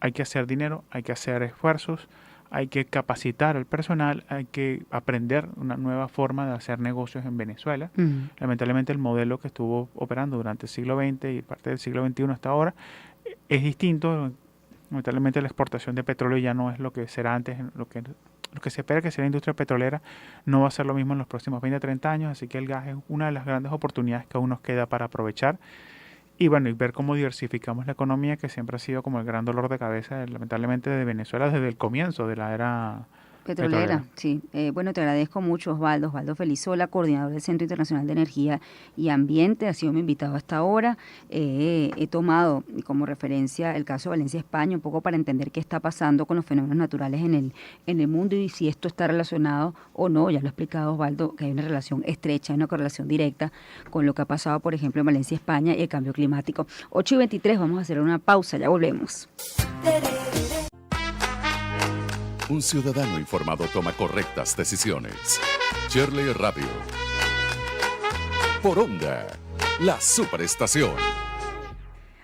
S4: Hay que hacer dinero, hay que hacer esfuerzos, hay que capacitar al personal, hay que aprender una nueva forma de hacer negocios en Venezuela. Lamentablemente el modelo que estuvo operando durante el siglo XX y parte del siglo XXI hasta ahora es distinto. Lamentablemente la exportación de petróleo ya no es lo que será antes, lo que se espera que sea la industria petrolera no va a ser lo mismo en los próximos 20 a 30 años, así que el gas es una de las grandes oportunidades que aún nos queda para aprovechar. Y bueno, y ver cómo diversificamos la economía, que siempre ha sido como el gran dolor de cabeza, lamentablemente, de Venezuela desde el comienzo de la era
S1: Petrolera, sí. Bueno, te agradezco mucho, Osvaldo. Osvaldo Felizola, coordinador del Centro Internacional de Energía y Ambiente, ha sido mi invitado hasta ahora. He tomado como referencia el caso de Valencia, España, un poco para entender qué está pasando con los fenómenos naturales en el mundo y si esto está relacionado o no. Ya lo ha explicado Osvaldo, que hay una relación estrecha, una correlación directa con lo que ha pasado, por ejemplo, en Valencia, España y el cambio climático. 8:23, vamos a hacer una pausa, ya volvemos.
S3: Un ciudadano informado toma correctas decisiones. Shirley Radio. Por Onda, la superestación.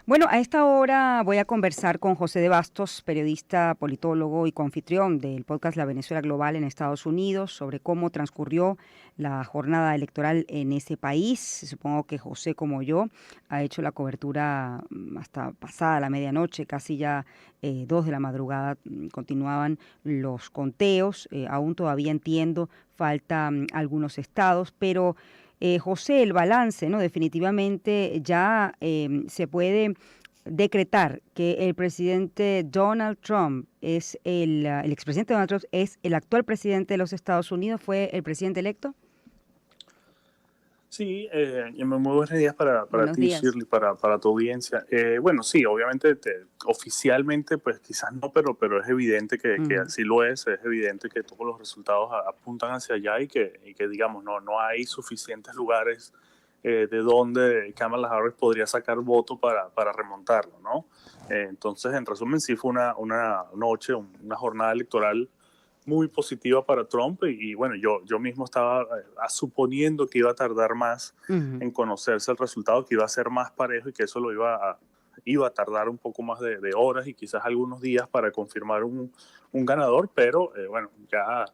S1: Bueno, a esta hora voy a conversar con José de Bastos, periodista, politólogo y coanfitrión del podcast La Venezuela Global en Estados Unidos, sobre cómo transcurrió la jornada electoral en ese país. Supongo que José, como yo, ha hecho la cobertura hasta pasada la medianoche, casi ya 2 de la madrugada continuaban los conteos. Aún todavía entiendo, faltan algunos estados, pero... José, el balance, ¿no? Definitivamente ya se puede decretar que el presidente Donald Trump es el expresidente Donald Trump es el actual presidente de los Estados Unidos, ¿fue el presidente electo?
S5: Sí, muy buenos días para
S1: Buenos
S5: ti,
S1: días.
S5: Shirley, para tu audiencia. Bueno, sí, obviamente oficialmente, pues quizás no, pero es evidente que así lo es evidente que todos los resultados apuntan hacia allá y que digamos, no hay suficientes lugares de donde Kamala Harris podría sacar voto para remontarlo, ¿no? Entonces, en resumen, sí fue una noche, una jornada electoral muy positiva para Trump y bueno, yo mismo estaba suponiendo que iba a tardar más en conocerse el resultado, que iba a ser más parejo y que eso iba a tardar un poco más de horas y quizás algunos días para confirmar un ganador, pero bueno, ya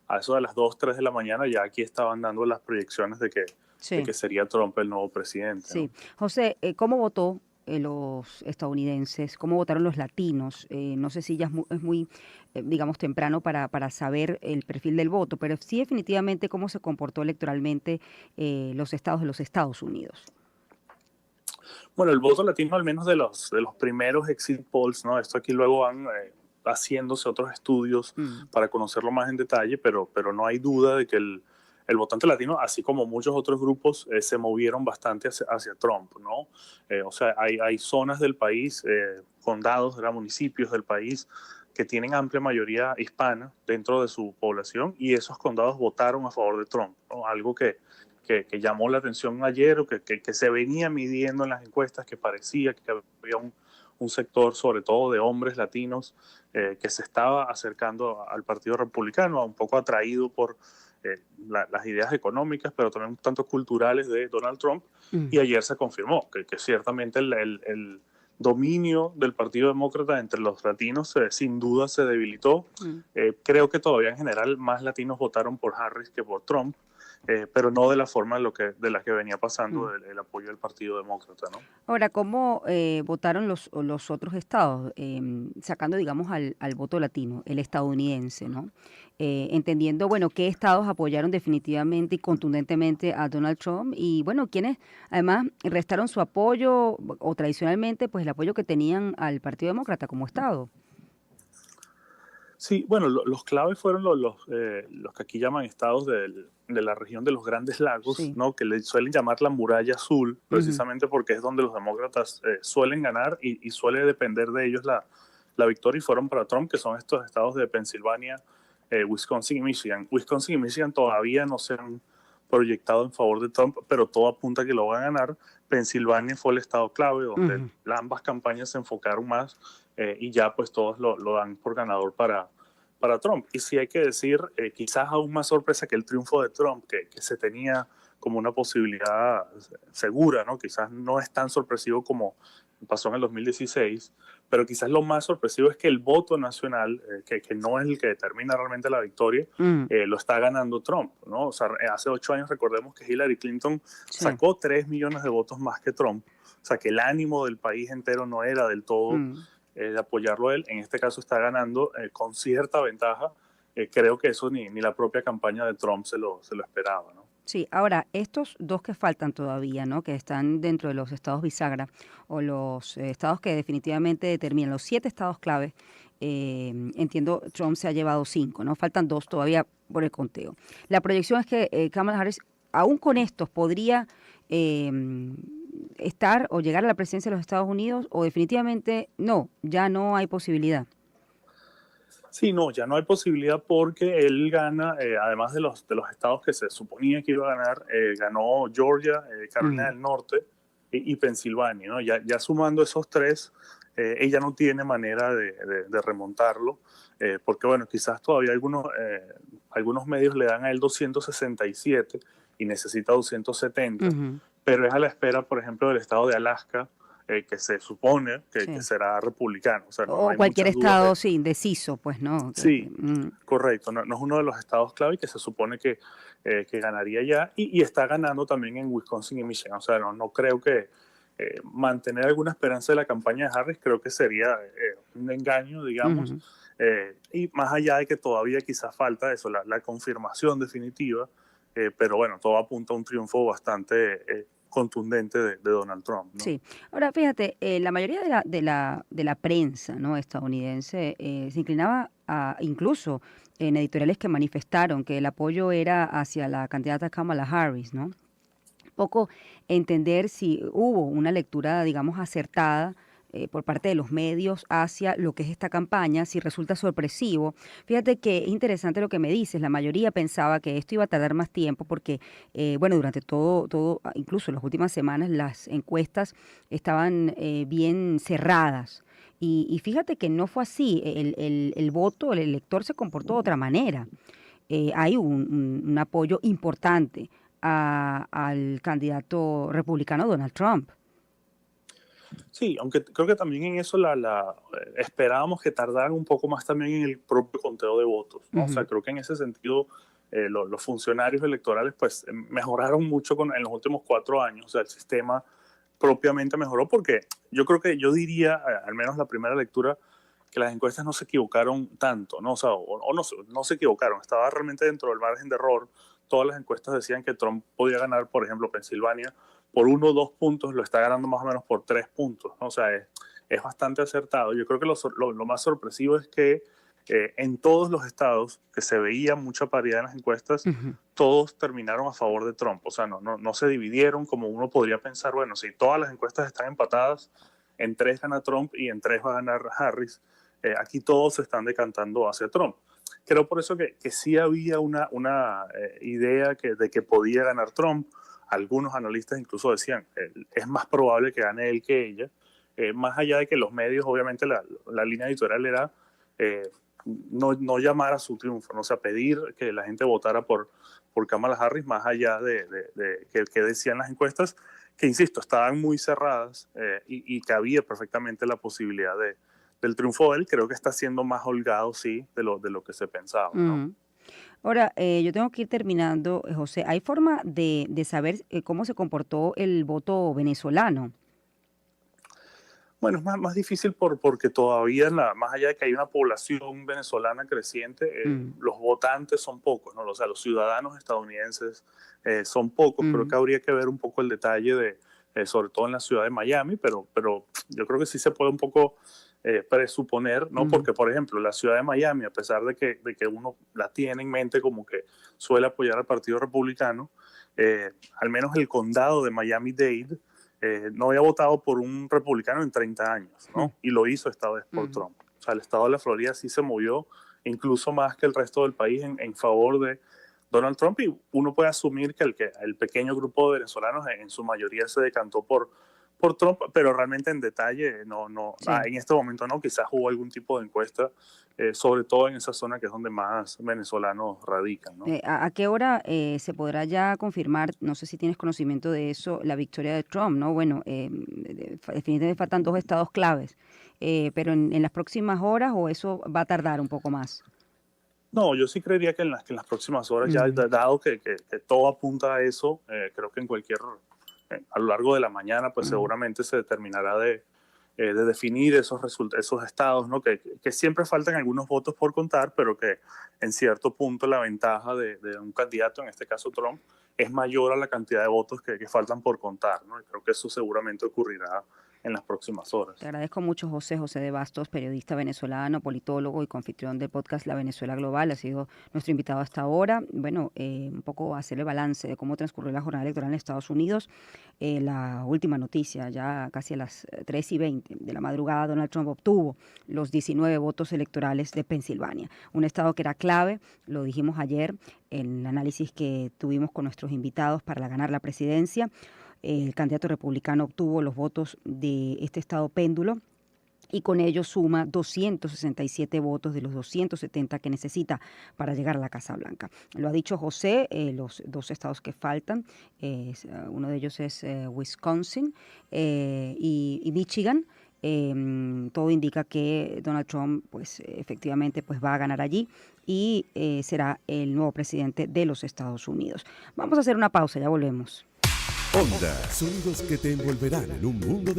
S5: a eso de las 2, 3 de la mañana ya aquí estaban dando las proyecciones de que sería Trump el nuevo presidente, ¿no?
S1: Sí. José, ¿cómo votó los estadounidenses? ¿Cómo votaron los latinos? No sé si ya es muy digamos, temprano para saber el perfil del voto, pero sí definitivamente cómo se comportó electoralmente los estados de los Estados Unidos.
S5: Bueno, el voto latino, al menos de los primeros exit polls, ¿no? Esto aquí luego van haciéndose otros estudios para conocerlo más en detalle, pero no hay duda de que el votante latino, así como muchos otros grupos, se movieron bastante hacia Trump, ¿no? O sea, hay zonas del país, condados, municipios del país, que tienen amplia mayoría hispana dentro de su población y esos condados votaron a favor de Trump, ¿no? Algo que llamó la atención ayer o que se venía midiendo en las encuestas, que parecía que había un sector, sobre todo de hombres latinos, que se estaba acercando al Partido Republicano, un poco atraído por las ideas económicas, pero también un tanto culturales de Donald Trump, y ayer se confirmó que ciertamente el dominio del Partido Demócrata entre los latinos sin duda se debilitó. Creo que todavía en general más latinos votaron por Harris que por Trump, pero no de la forma de la que venía pasando el apoyo del Partido Demócrata, ¿no?
S1: Ahora, ¿cómo votaron los otros estados? Sacando, digamos, al voto latino, el estadounidense, ¿no? Entendiendo, bueno, qué estados apoyaron definitivamente y contundentemente a Donald Trump y, bueno, quienes además restaron su apoyo o tradicionalmente, pues el apoyo que tenían al Partido Demócrata como estado.
S5: Sí, bueno, los claves fueron los que aquí llaman estados de la región de los Grandes Lagos, sí, ¿no? Que le suelen llamar la muralla azul, precisamente porque es donde los demócratas suelen ganar y suele depender de ellos la victoria, y fueron para Trump, que son estos estados de Pensilvania, Wisconsin y Michigan. Wisconsin y Michigan todavía no se han proyectado en favor de Trump, pero todo apunta a que lo va a ganar. Pensilvania fue el estado clave donde ambas campañas se enfocaron más y ya pues todos lo dan por ganador para Trump. Y sí hay que decir, quizás aún más sorpresa que el triunfo de Trump, que se tenía como una posibilidad segura, ¿no? Quizás no es tan sorpresivo como pasó en el 2016, pero quizás lo más sorpresivo es que el voto nacional, que no es el que determina realmente la victoria, lo está ganando Trump, ¿no? O sea, hace 8 años recordemos que Hillary Clinton sacó 3 millones de votos más que Trump, o sea, que el ánimo del país entero no era del todo de apoyarlo a él. En este caso está ganando con cierta ventaja. Creo que eso ni la propia campaña de Trump se lo esperaba, ¿no?
S1: Sí, ahora, estos dos que faltan todavía, ¿no? Que están dentro de los estados bisagra o los estados que definitivamente determinan, los 7 estados clave, entiendo, Trump se ha llevado 5, ¿no? Faltan 2 todavía por el conteo. La proyección es que Kamala Harris, aún con estos, podría estar o llegar a la presidencia de los Estados Unidos, o definitivamente no, ya no hay posibilidad.
S5: Sí, no, ya no hay posibilidad porque él gana, además de los estados que se suponía que iba a ganar, ganó Georgia, Carolina del Norte y Pensilvania, ¿no? Ya sumando esos 3, ella no tiene manera de remontarlo, porque bueno, quizás todavía algunos medios le dan a él 267 y necesita 270, pero es a la espera, por ejemplo, del estado de Alaska, que se supone que será republicano. O sea, no hay
S1: cualquier estado,
S5: sí,
S1: indeciso, pues, ¿no?
S5: Sí, correcto. No es uno de los estados clave y que se supone que ganaría ya. Y está ganando también en Wisconsin y Michigan. O sea, no creo que mantener alguna esperanza de la campaña de Harris, creo que sería un engaño, digamos. Y más allá de que todavía quizás falta eso, la confirmación definitiva. Pero bueno, todo apunta a un triunfo bastante contundente de Donald Trump, ¿no?
S1: Sí. Ahora, fíjate, la mayoría de la prensa, ¿no?, estadounidense se inclinaba incluso en editoriales que manifestaron que el apoyo era hacia la candidata Kamala Harris, ¿no? Poco entender si hubo una lectura, digamos, acertada por parte de los medios hacia lo que es esta campaña, si resulta sorpresivo. Fíjate que es interesante lo que me dices, la mayoría pensaba que esto iba a tardar más tiempo porque, bueno, durante todo, incluso en las últimas semanas, las encuestas estaban bien cerradas. Y fíjate que no fue así, el voto, el elector se comportó de otra manera. Hay un apoyo importante al candidato republicano Donald Trump.
S5: Sí, aunque creo que también en eso esperábamos que tardaran un poco más también en el propio conteo de votos, ¿no? O sea, creo que en ese sentido los funcionarios electorales pues mejoraron mucho en los últimos 4 años. O sea, el sistema propiamente mejoró porque yo diría, al menos la primera lectura, que las encuestas no se equivocaron tanto, ¿no? O sea, no se equivocaron, estaba realmente dentro del margen de error. Todas las encuestas decían que Trump podía ganar, por ejemplo, Pensilvania por 1 o 2 puntos, lo está ganando más o menos por 3 puntos, ¿no? O sea, es bastante acertado. Yo creo que lo más sorpresivo es que en todos los estados que se veía mucha paridad en las encuestas, todos terminaron a favor de Trump. O sea, no se dividieron como uno podría pensar, bueno, si todas las encuestas están empatadas, en 3 gana Trump y en 3 va a ganar Harris, aquí todos se están decantando hacia Trump. Creo por eso que sí había una idea de que podía ganar Trump. Algunos analistas incluso decían, es más probable que gane él que ella, más allá de que los medios, obviamente la línea editorial era no llamar a su triunfo, ¿no? O sea, pedir que la gente votara por Kamala Harris, más allá de que decían las encuestas, que insisto, estaban muy cerradas y que había perfectamente la posibilidad del triunfo de él. Creo que está siendo más holgado, sí, de lo que se pensaba, ¿no?
S1: Ahora, yo tengo que ir terminando, José. ¿Hay forma de saber cómo se comportó el voto venezolano?
S5: Bueno, es más difícil porque todavía, más allá de que hay una población venezolana creciente, los votantes son pocos, ¿no? O sea, los ciudadanos estadounidenses son pocos. Creo que habría que ver un poco el detalle sobre todo en la ciudad de Miami, pero yo creo que sí se puede un poco presuponer, ¿no? Porque, por ejemplo, la ciudad de Miami, a pesar de que uno la tiene en mente como que suele apoyar al Partido Republicano, al menos el condado de Miami-Dade no había votado por un republicano en 30 años, ¿no? Y lo hizo esta vez por Trump. O sea, el estado de la Florida sí se movió incluso más que el resto del país, en favor de Donald Trump, y uno puede asumir que el pequeño grupo de venezolanos en su mayoría se decantó por Trump, pero realmente en detalle
S1: Sí.
S5: en este momento no, quizás hubo algún tipo de encuesta, sobre todo en esa zona que es donde más venezolanos radican, ¿no?
S1: ¿A qué hora se podrá ya confirmar, no sé si tienes conocimiento de eso, la victoria de Trump, ¿no? Bueno, definitivamente faltan 2 estados claves, pero en las próximas horas, o eso va a tardar un poco más.
S5: No, yo sí creería que en las próximas horas, ya
S1: Mm.
S5: dado que todo apunta a eso, creo que a lo largo de la mañana, pues
S1: Mm.
S5: seguramente se determinará de definir esos estados, ¿no? Que siempre faltan algunos votos por contar, pero que en cierto punto la ventaja de un candidato, en este caso Trump, es mayor a la cantidad de votos que faltan por contar, ¿no? Y creo que eso seguramente ocurrirá en las próximas horas.
S1: Te agradezco mucho, José de Bastos, periodista venezolano, politólogo y confitrión del podcast La Venezuela Global. Ha sido nuestro invitado hasta ahora. Bueno, un poco hacer el balance de cómo transcurrió la jornada electoral en Estados Unidos. La última noticia, ya casi a las 3:20 de la madrugada, Donald Trump obtuvo los 19 votos electorales de Pensilvania, un estado que era clave, lo dijimos ayer en el análisis que tuvimos con nuestros invitados para ganar la presidencia. El candidato republicano obtuvo los votos de este estado péndulo y con ello suma 267 votos de los 270 que necesita para llegar a la Casa Blanca. Lo ha dicho José, los 2 estados que faltan, uno de ellos es Wisconsin y Michigan. Todo indica que Donald Trump pues efectivamente pues va a ganar allí y será el nuevo presidente de los Estados Unidos. Vamos a hacer una pausa, ya volvemos.
S3: Onda, sonidos que te envolverán en un mundo de